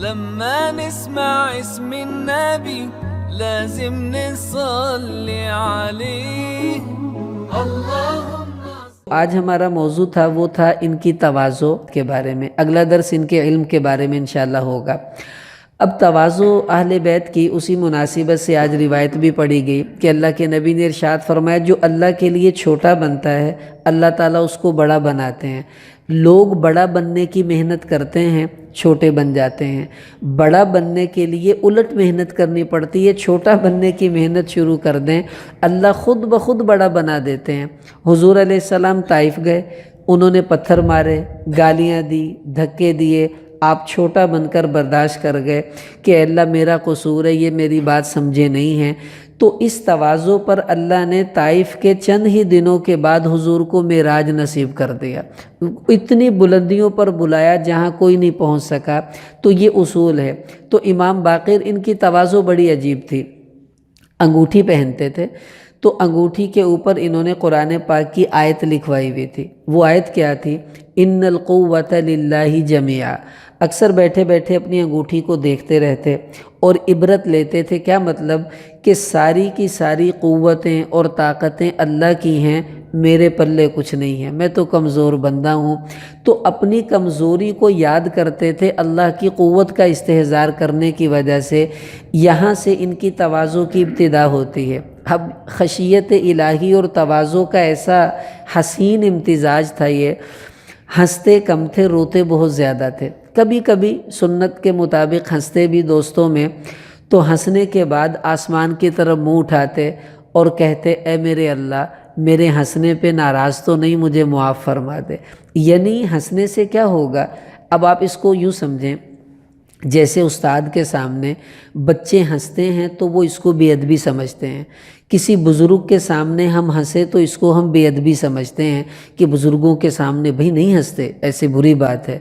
لما نسمع اسم النبي لازم نصلي عليه اللهم. آج ہمارا موضوع تھا وہ تھا ان کی تواضع کے بارے میں. اگلا درس ان کے علم کے بارے میں انشاءاللہ ہوگا. اب تواضع اہل بیت کی اسی مناسبت سے آج روایت بھی پڑھی گئی کہ اللہ کے نبی نے ارشاد فرمایا جو اللہ کے لیے چھوٹا بنتا ہے اللہ تعالیٰ اس کو بڑا بناتے ہیں. لوگ بڑا بننے کی محنت کرتے ہیں چھوٹے بن جاتے ہیں. بڑا بننے کے لیے الٹ محنت کرنی پڑتی ہے. چھوٹا بننے کی محنت شروع کر دیں اللہ خود بخود بڑا بنا دیتے ہیں. حضور علیہ السلام طائف گئے, انہوں نے پتھر مارے, گالیاں دی, دھکے دیے, آپ چھوٹا بن کر برداشت کر گئے کہ اے اللہ میرا قصور ہے, یہ میری بات سمجھے نہیں ہیں. تو اس تواضع پر اللہ نے طائف کے چند ہی دنوں کے بعد حضور کو معراج نصیب کر دیا. اتنی بلندیوں پر بلایا جہاں کوئی نہیں پہنچ سکا. تو یہ اصول ہے. تو امام باقر ان کی تواضع بڑی عجیب تھی. انگوٹھی پہنتے تھے تو انگوٹھی کے اوپر انہوں نے قرآن پاک کی آیت لکھوائی ہوئی تھی. وہ آیت کیا تھی؟ ان القوۃ للہ جمیعا. اکثر بیٹھے بیٹھے اپنی انگوٹھی کو دیکھتے رہتے اور عبرت لیتے تھے. کیا مطلب؟ کہ ساری کی ساری قوتیں اور طاقتیں اللہ کی ہیں, میرے پلے کچھ نہیں ہے, میں تو کمزور بندہ ہوں. تو اپنی کمزوری کو یاد کرتے تھے اللہ کی قوت کا استحضار کرنے کی وجہ سے. یہاں سے ان کی تواضع کی ابتدا ہوتی ہے. اب خشیت الہی اور تواضع کا ایسا حسین امتزاج تھا. یہ ہنستے کم تھے, روتے بہت زیادہ تھے. کبھی کبھی سنت کے مطابق ہنستے بھی دوستوں میں, تو ہنسنے کے بعد آسمان کی طرف منہ اٹھاتے اور کہتے اے میرے اللہ میرے ہنسنے پہ ناراض تو نہیں, مجھے معاف فرما دے. یعنی ہنسنے سے کیا ہوگا؟ اب آپ اس کو یوں سمجھیں جیسے استاد کے سامنے بچے ہنستے ہیں تو وہ اس کو بے ادبی سمجھتے ہیں. کسی بزرگ کے سامنے ہم ہنسے تو اس کو ہم بے ادبی سمجھتے ہیں کہ بزرگوں کے سامنے بھئی نہیں ہنستے, ایسے بری بات ہے.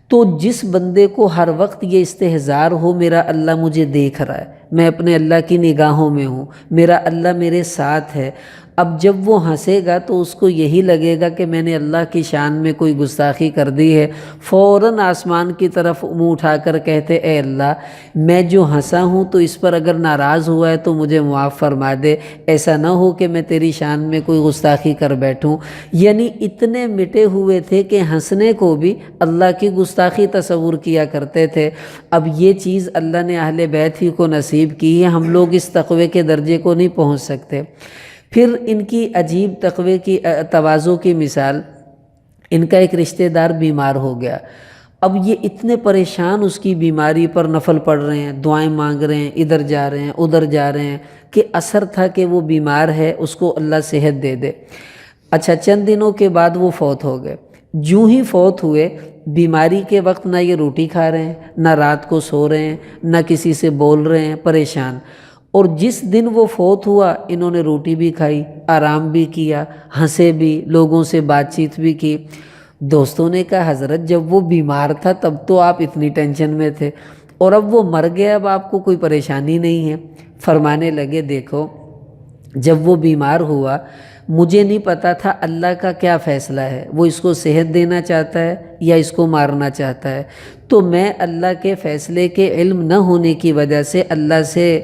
تو جس بندے کو ہر وقت یہ استحضار ہو میرا اللہ مجھے دیکھ رہا ہے, میں اپنے اللہ کی نگاہوں میں ہوں, میرا اللہ میرے ساتھ ہے, اب جب وہ ہنسے گا تو اس کو یہی لگے گا کہ میں نے اللہ کی شان میں کوئی گستاخی کر دی ہے. فوراً آسمان کی طرف منہ اٹھا کر کہتے اے اللہ میں جو ہنسا ہوں تو اس پر اگر ناراض ہوا ہے تو مجھے معاف فرما دے, ایسا نہ ہو کہ میں تیری شان میں کوئی گستاخی کر بیٹھوں. یعنی اتنے مٹے ہوئے تھے کہ ہنسنے کو بھی اللہ کی گستاخی تصور کیا کرتے تھے. اب یہ چیز اللہ نے اہل بیت ہی کو نصیب کی ہے, ہم لوگ اس تقوی کے درجے کو نہیں پہنچ سکتے. پھر ان کی عجیب تقوی کی تواضع کی مثال, ان کا ایک رشتہ دار بیمار ہو گیا. اب یہ اتنے پریشان اس کی بیماری پر نفل پڑھ رہے ہیں, دعائیں مانگ رہے ہیں, ادھر جا رہے ہیں ادھر جا رہے ہیں کہ اثر تھا کہ وہ بیمار ہے, اس کو اللہ صحت دے دے. اچھا چند دنوں کے بعد وہ فوت ہو گئے. جوں ہی فوت ہوئے بیماری کے وقت نہ یہ روٹی کھا رہے ہیں, نہ رات کو سو رہے ہیں, نہ کسی سے بول رہے ہیں, پریشان. اور جس دن وہ فوت ہوا انہوں نے روٹی بھی کھائی, آرام بھی کیا, ہنسے بھی, لوگوں سے بات چیت بھی کی. دوستوں نے کہا حضرت جب وہ بیمار تھا تب تو آپ اتنی ٹینشن میں تھے, اور اب وہ مر گیا, اب آپ کو کوئی پریشانی نہیں ہے. فرمانے لگے دیکھو جب وہ بیمار ہوا مجھے نہیں پتا تھا اللہ کا کیا فیصلہ ہے, وہ اس کو صحت دینا چاہتا ہے یا اس کو مارنا چاہتا ہے. تو میں اللہ کے فیصلے کے علم نہ ہونے کی وجہ سے اللہ سے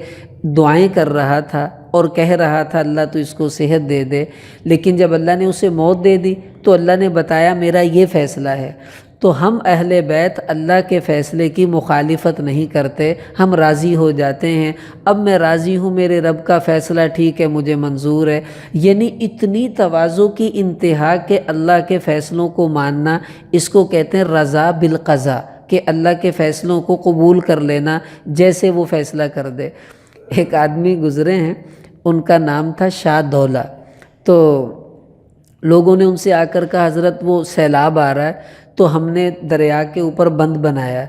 دعائیں کر رہا تھا اور کہہ رہا تھا اللہ تو اس کو صحت دے دے. لیکن جب اللہ نے اسے موت دے دی تو اللہ نے بتایا میرا یہ فیصلہ ہے. تو ہم اہل بیت اللہ کے فیصلے کی مخالفت نہیں کرتے, ہم راضی ہو جاتے ہیں. اب میں راضی ہوں, میرے رب کا فیصلہ ٹھیک ہے, مجھے منظور ہے. یعنی اتنی تواضع کی انتہا کہ اللہ کے فیصلوں کو ماننا, اس کو کہتے ہیں رضا بالقضاء, کہ اللہ کے فیصلوں کو قبول کر لینا جیسے وہ فیصلہ کر دے. ایک آدمی گزرے ہیں, ان کا نام تھا شاہ دولہ. تو لوگوں نے ان سے آ کر کہا حضرت وہ سیلاب آ رہا ہے تو ہم نے دریا کے اوپر بند بنایا,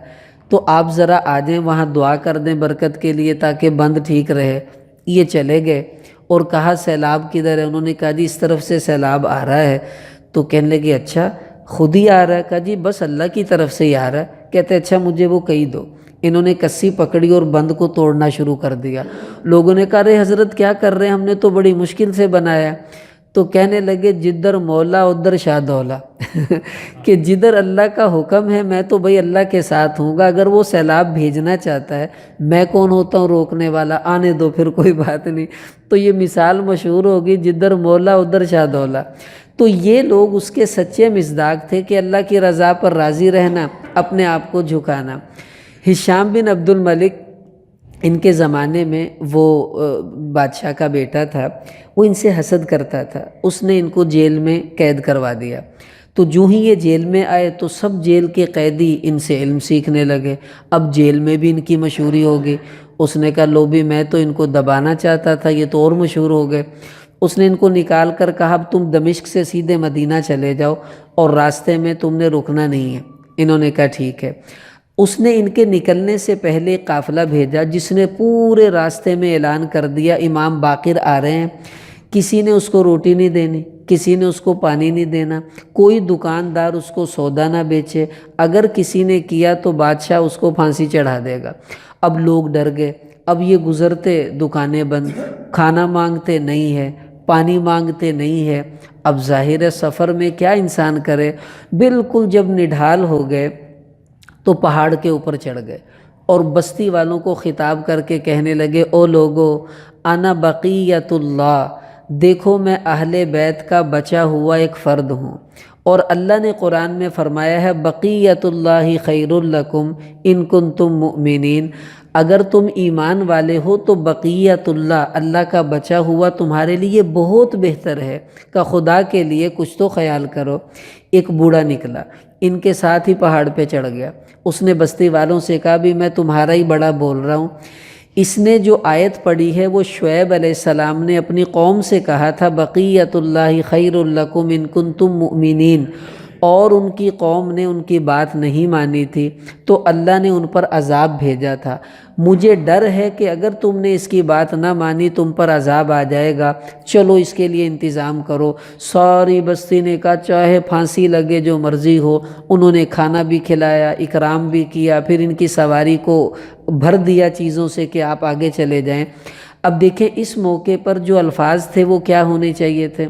تو آپ ذرا آ جائیں وہاں دعا کر دیں برکت کے لیے تاکہ بند ٹھیک رہے. یہ چلے گئے اور کہا سیلاب کدھر ہے؟ انہوں نے کہا جی اس طرف سے سیلاب آ رہا ہے. تو کہنے لگے اچھا خود ہی آ رہا ہے؟ کہا جی بس اللہ کی طرف سے ہی آ رہا ہے. کہتے اچھا مجھے وہ کہی دو. انہوں نے کسی پکڑی اور بند کو توڑنا شروع کر دیا. لوگوں نے کہا رے حضرت کیا کر رہے ہیں, ہم نے تو بڑی مشکل سے بنایا. تو کہنے لگے جدھر مولا ادھر شاہ دولا کہ جدھر اللہ کا حکم ہے میں تو بھائی اللہ کے ساتھ ہوں گا، اگر وہ سیلاب بھیجنا چاہتا ہے میں کون ہوتا ہوں روکنے والا، آنے دو پھر کوئی بات نہیں۔ تو یہ مثال مشہور ہوگی جدھر مولا ادھر شاہ دولا۔ تو یہ لوگ اس کے سچے مصداق تھے کہ اللہ کی رضا پر راضی رہنا، اپنے آپ کو جھکانا۔ ہشام بن عبد الملک ان کے زمانے میں وہ بادشاہ کا بیٹا تھا، وہ ان سے حسد کرتا تھا، اس نے ان کو جیل میں قید کروا دیا۔ تو جو ہی یہ جیل میں آئے تو سب جیل کے قیدی ان سے علم سیکھنے لگے، اب جیل میں بھی ان کی مشہوری ہوگی۔ اس نے کہا لو بھی میں تو ان کو دبانا چاہتا تھا، یہ تو اور مشہور ہو گئے۔ اس نے ان کو نکال کر کہا اب تم دمشق سے سیدھے مدینہ چلے جاؤ اور راستے میں تم نے رکنا نہیں ہے۔ انہوں نے کہا ٹھیک ہے۔ اس نے ان کے نکلنے سے پہلے قافلہ بھیجا جس نے پورے راستے میں اعلان کر دیا امام باقر آ رہے ہیں، کسی نے اس کو روٹی نہیں دینی، کسی نے اس کو پانی نہیں دینا، کوئی دکاندار اس کو سودا نہ بیچے، اگر کسی نے کیا تو بادشاہ اس کو پھانسی چڑھا دے گا۔ اب لوگ ڈر گئے، اب یہ گزرتے دکانیں بند، کھانا مانگتے نہیں ہے، پانی مانگتے نہیں ہے، اب ظاہر ہے سفر میں کیا انسان کرے۔ بالکل جب نڈھال ہو گئے تو پہاڑ کے اوپر چڑھ گئے اور بستی والوں کو خطاب کر کے کہنے لگے او لوگو انا بقیت اللہ، دیکھو میں اہل بیت کا بچا ہوا ایک فرد ہوں، اور اللہ نے قرآن میں فرمایا ہے بقیت اللہ خیر لکم ان کنتم مؤمنین، اگر تم ایمان والے ہو تو بقیت اللہ، اللہ کا بچا ہوا تمہارے لیے بہت بہتر ہے، کہ خدا کے لیے کچھ تو خیال کرو۔ ایک بوڑھا نکلا، ان کے ساتھ ہی پہاڑ پہ چڑھ گیا، اس نے بستی والوں سے کہا بھی میں تمہارا ہی بڑا بول رہا ہوں۔ اس نے جو آیت پڑھی ہے وہ شعیب علیہ السلام نے اپنی قوم سے کہا تھا بقیت اللہ خیر لکم ان کنتم مؤمنین، اور ان کی قوم نے ان کی بات نہیں مانی تھی تو اللہ نے ان پر عذاب بھیجا تھا۔ مجھے ڈر ہے کہ اگر تم نے اس کی بات نہ مانی تم پر عذاب آ جائے گا، چلو اس کے لیے انتظام کرو۔ ساری بستی نے کہا چاہے پھانسی لگے جو مرضی ہو۔ انہوں نے کھانا بھی کھلایا، اکرام بھی کیا، پھر ان کی سواری کو بھر دیا چیزوں سے کہ آپ آگے چلے جائیں۔ اب دیکھیں اس موقع پر جو الفاظ تھے وہ کیا ہونے چاہیے تھے؟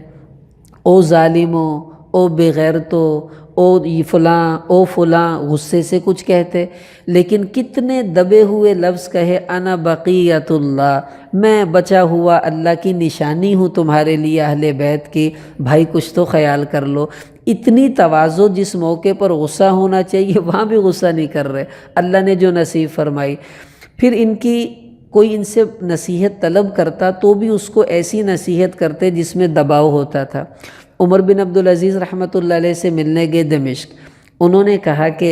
او ظالموں، او بغیرتو، او فلاں، او فلاں، غصے سے کچھ کہتے، لیکن کتنے دبے ہوئے لفظ کہے انا بقیت اللہ، میں بچا ہوا اللہ کی نشانی ہوں تمہارے لیے اہل بیت کی، بھائی کچھ تو خیال کر لو۔ اتنی تواضع جس موقع پر غصہ ہونا چاہیے وہاں بھی غصہ نہیں کر رہے، اللہ نے جو نصیب فرمائی۔ پھر ان کی کوئی ان سے نصیحت طلب کرتا تو بھی اس کو ایسی نصیحت کرتے جس میں دباؤ ہوتا تھا۔ عمر بن عبدالعزیز رحمۃ اللہ علیہ سے ملنے گئے دمشق، انہوں نے کہا کہ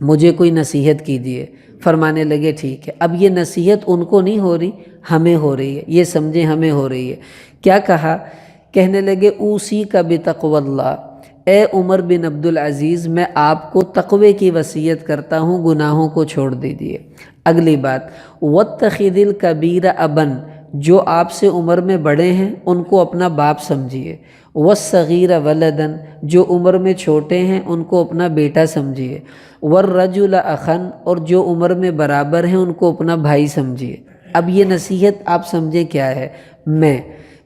مجھے کوئی نصیحت کیجیے، فرمانے لگے ٹھیک ہے۔ اب یہ نصیحت ان کو نہیں ہو رہی، ہمیں ہو رہی ہے، یہ سمجھیں ہمیں ہو رہی ہے۔ کیا کہا؟ کہنے لگے اوصی کا بتقوی اللہ، اے عمر بن عبدالعزیز میں آپ کو تقوی کی وصیت کرتا ہوں، گناہوں کو چھوڑ دیجیے۔ اگلی بات واتخذ الکبیر ابا، جو آپ سے عمر میں بڑے ہیں ان کو اپنا باپ سمجھیے، والصغیر ولدا، جو عمر میں چھوٹے ہیں ان کو اپنا بیٹا سمجھیے، والرجل اخا، اور جو عمر میں برابر ہیں ان کو اپنا بھائی سمجھیے۔ اب یہ نصیحت آپ سمجھے کیا ہے؟ میں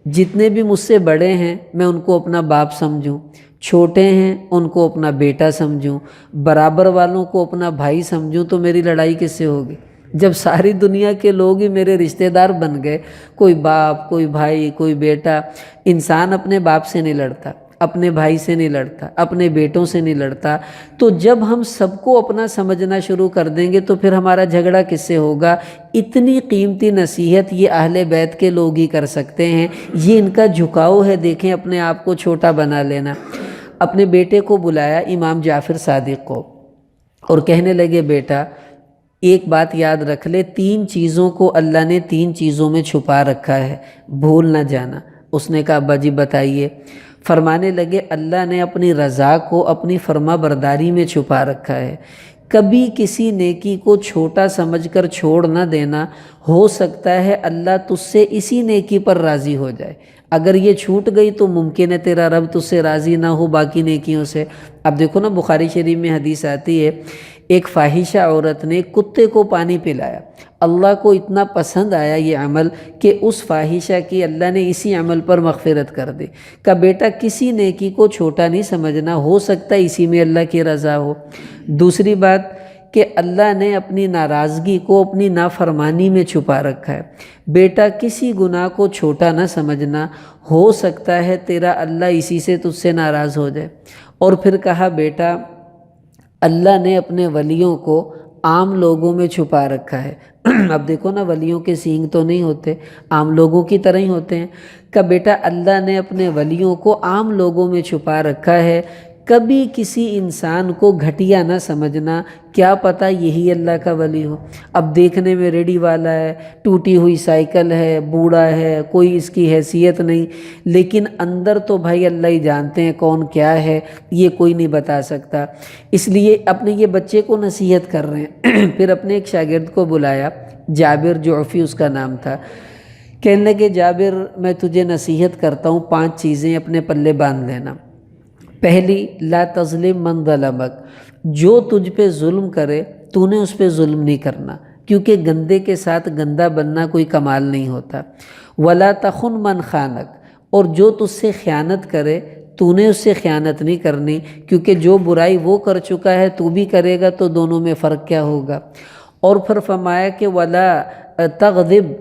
جتنے بھی مجھ سے بڑے ہیں میں ان کو اپنا باپ سمجھوں، چھوٹے ہیں ان کو اپنا بیٹا سمجھوں، برابر والوں کو اپنا بھائی سمجھوں، تو میری لڑائی کس سے ہوگی؟ جب ساری دنیا کے لوگ ہی میرے رشتہ دار بن گئے، کوئی باپ، کوئی بھائی، کوئی بیٹا۔ انسان اپنے باپ سے نہیں لڑتا، اپنے بھائی سے نہیں لڑتا، اپنے بیٹوں سے نہیں لڑتا۔ تو جب ہم سب کو اپنا سمجھنا شروع کر دیں گے تو پھر ہمارا جھگڑا کس سے ہوگا؟ اتنی قیمتی نصیحت یہ اہل بیت کے لوگ ہی کر سکتے ہیں۔ یہ ان کا جھکاؤ ہے، دیکھیں اپنے آپ کو چھوٹا بنا لینا۔ اپنے بیٹے کو بلایا امام جعفر صادق کو اور کہنے لگے بیٹا ایک بات یاد رکھ لے، 3 چیزوں کو اللہ نے 3 چیزوں میں چھپا رکھا ہے، بھول نہ جانا۔ اس نے کہا ابا جی بتائیے۔ فرمانے لگے اللہ نے اپنی رضا کو اپنی فرما برداری میں چھپا رکھا ہے، کبھی کسی نیکی کو چھوٹا سمجھ کر چھوڑ نہ دینا، ہو سکتا ہے اللہ تجھ سے اسی نیکی پر راضی ہو جائے، اگر یہ چھوٹ گئی تو ممکن ہے تیرا رب تجھ سے راضی نہ ہو باقی نیکیوں سے۔ اب دیکھو نا بخاری شریف میں حدیث آتی ہے ایک فاحشہ عورت نے کتے کو پانی پلایا، اللہ کو اتنا پسند آیا یہ عمل کہ اس فاحشہ کی اللہ نے اسی عمل پر مغفرت کر دی۔ کہ بیٹا کسی نیکی کو چھوٹا نہیں سمجھنا، ہو سکتا ہے اسی میں اللہ کی رضا ہو۔ دوسری بات کہ اللہ نے اپنی ناراضگی کو اپنی نافرمانی میں چھپا رکھا ہے۔ بیٹا کسی گناہ کو چھوٹا نہ سمجھنا، ہو سکتا ہے تیرا اللہ اسی سے تجھ سے ناراض ہو جائے۔ اور پھر کہا بیٹا اللہ نے اپنے ولیوں کو عام لوگوں میں چھپا رکھا ہے۔ اب دیکھو نا، ولیوں کے سینگ تو نہیں ہوتے، عام لوگوں کی طرح ہی ہوتے ہیں۔ کہ بیٹا اللہ نے اپنے ولیوں کو عام لوگوں میں چھپا رکھا ہے، کبھی کسی انسان کو گھٹیا نہ سمجھنا، کیا پتہ یہی اللہ کا ولی ہو۔ اب دیکھنے میں ریڈی والا ہے، ٹوٹی ہوئی سائیکل ہے، بوڑھا ہے، کوئی اس کی حیثیت نہیں، لیکن اندر تو بھائی اللہ ہی جانتے ہیں کون کیا ہے، یہ کوئی نہیں بتا سکتا۔ اس لیے اپنے یہ بچے کو نصیحت کر رہے ہیں۔ پھر اپنے ایک شاگرد کو بلایا، جابر جعفی اس کا نام تھا۔ کہنے لگے جابر میں تجھے نصیحت کرتا ہوں، 5 چیزیں اپنے پلے باندھ لینا۔ پہلی، لا تظلم من ظلمک، جو تجھ پہ ظلم کرے تو نے اس پہ ظلم نہیں کرنا، کیونکہ گندے کے ساتھ گندہ بننا کوئی کمال نہیں ہوتا۔ ولا تخن من خانک، اور جو تجھ سے خیانت کرے تو نے اس سے خیانت نہیں کرنی، کیونکہ جو برائی وہ کر چکا ہے تو بھی کرے گا تو دونوں میں فرق کیا ہوگا۔ اور پھر فرمایا کہ ولا تغضب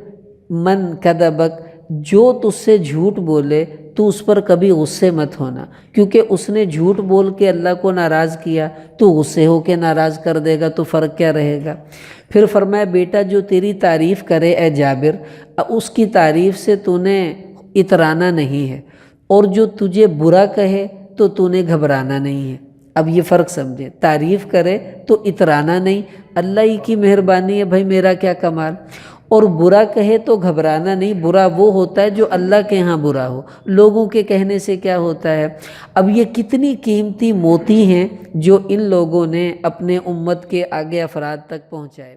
من کذبک، جو تجھ سے جھوٹ بولے تو اس پر کبھی غصے مت ہونا، کیونکہ اس نے جھوٹ بول کے اللہ کو ناراض کیا تو غصے ہو کے ناراض کر دے گا تو فرق کیا رہے گا۔ پھر فرمایا بیٹا جو تیری تعریف کرے اے جابر، اس کی تعریف سے تو نے اترانا نہیں ہے، اور جو تجھے برا کہے تو نے گھبرانا نہیں ہے۔ اب یہ فرق سمجھے، تعریف کرے تو اترانا نہیں، اللہ ہی کی مہربانی ہے بھائی، میرا کیا کمال، اور برا کہے تو گھبرانا نہیں۔ برا وہ ہوتا ہے جو اللہ کے ہاں برا ہو، لوگوں کے کہنے سے کیا ہوتا ہے۔ اب یہ کتنی قیمتی موتی ہیں جو ان لوگوں نے اپنے امت کے آگے افراد تک پہنچائے۔